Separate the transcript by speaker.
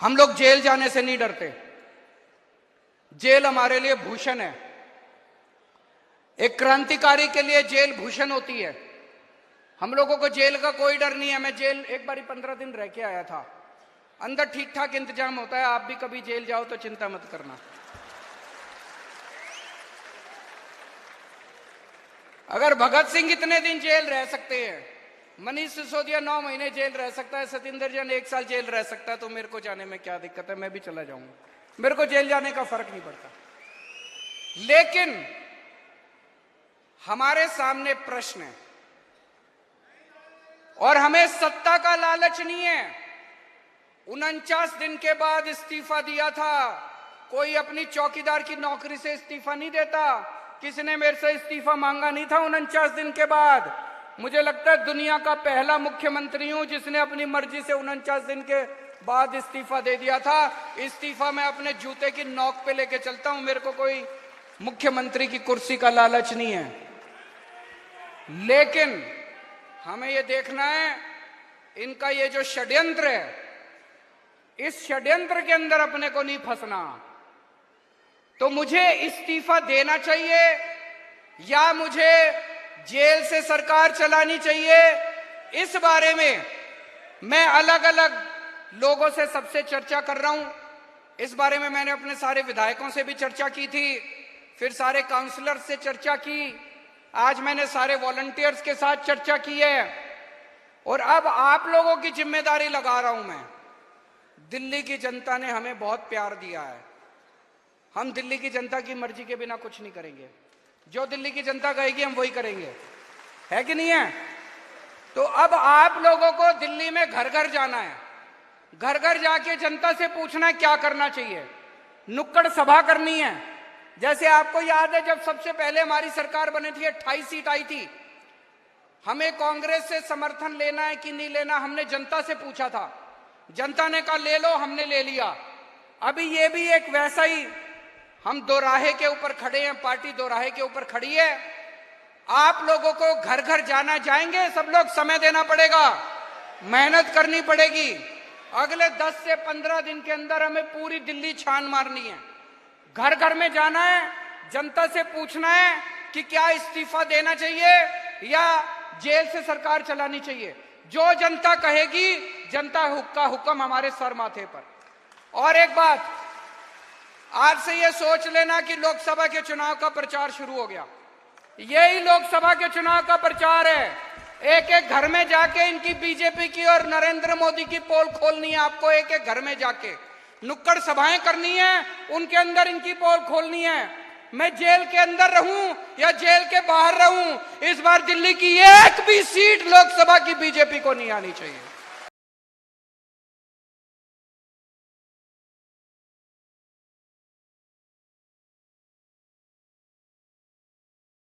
Speaker 1: हम लोग जेल जाने से नहीं डरते। जेल हमारे लिए भूषण है। एक क्रांतिकारी के लिए जेल भूषण होती है। हम लोगों को जेल का कोई डर नहीं है। मैं जेल एक बारी 15 दिन रह के आया था। अंदर ठीक ठाक इंतजाम होता है। आप भी कभी जेल जाओ तो चिंता मत करना। अगर भगत सिंह इतने दिन जेल रह सकते हैं, मनीष सिसोदिया 9 महीने जेल रह सकता है, सतिंदर जैन 1 साल जेल रह सकता है, तो मेरे को जाने में क्या दिक्कत है? मैं भी चला जाऊंगा। मेरे को जेल जाने का फर्क नहीं पड़ता। लेकिन हमारे सामने प्रश्न है और हमें सत्ता का लालच नहीं है। 49 दिन के बाद इस्तीफा दिया था। कोई अपनी चौकीदार की नौकरी से इस्तीफा नहीं देता। किसी ने मेरे से इस्तीफा मांगा नहीं था 49 दिन के बाद। मुझे लगता है दुनिया का पहला मुख्यमंत्री हूं जिसने अपनी मर्जी से 49 दिन के बाद इस्तीफा दे दिया था। इस्तीफा मैं अपने जूते की नोक पे लेके चलता हूं। मेरे को कोई मुख्यमंत्री की कुर्सी का लालच नहीं है। लेकिन हमें यह देखना है इनका ये जो षड्यंत्र है, इस षड्यंत्र के अंदर अपने को नहीं फंसना। तो मुझे इस्तीफा देना चाहिए या मुझे जेल से सरकार चलानी चाहिए, इस बारे में मैं अलग अलग लोगों से सबसे चर्चा कर रहा हूं। इस बारे में मैंने अपने सारे विधायकों से भी चर्चा की थी, फिर सारे काउंसलर से चर्चा की, आज मैंने सारे वॉलंटियर्स के साथ चर्चा की है और अब आप लोगों की जिम्मेदारी लगा रहा हूं मैं। दिल्ली की जनता ने हमें बहुत प्यार दिया है। हम दिल्ली की जनता की मर्जी के बिना कुछ नहीं करेंगे। जो दिल्ली की जनता कहेगी हम वही करेंगे, है कि नहीं है? तो अब आप लोगों को दिल्ली में घर घर जाना है। घर घर जाके जनता से पूछना है क्या करना चाहिए। नुक्कड़ सभा करनी है। जैसे आपको याद है जब सबसे पहले हमारी सरकार बनी थी 28 सीट आई थी। हमें कांग्रेस से समर्थन लेना है कि नहीं लेना, हमने जनता से पूछा था। जनता ने कहा ले लो, हमने ले लिया। अभी ये भी एक वैसा ही, हम दोराहे के ऊपर खड़े हैं, पार्टी दोराहे के ऊपर खड़ी है। आप लोगों को घर घर जाना, जाएंगे सब लोग, समय देना पड़ेगा, मेहनत करनी पड़ेगी। अगले 10 से 15 दिन के अंदर हमें पूरी दिल्ली छान मारनी है। घर घर में जाना है, जनता से पूछना है कि क्या इस्तीफा देना चाहिए या जेल से सरकार चलानी चाहिए। जो जनता कहेगी, जनता का हुक्म हमारे सर माथे पर। और एक बात, आज से ये सोच लेना कि लोकसभा के चुनाव का प्रचार शुरू हो गया। यही लोकसभा के चुनाव का प्रचार है। एक एक घर में जाके इनकी बीजेपी की और नरेंद्र मोदी की पोल खोलनी है। आपको एक एक घर में जाके नुक्कड़ सभाएं करनी है, उनके अंदर इनकी पोल खोलनी है। मैं जेल के अंदर रहूं या जेल के बाहर रहूं, इस बार दिल्ली की एक भी सीट लोकसभा की बीजेपी को नहीं आनी चाहिए।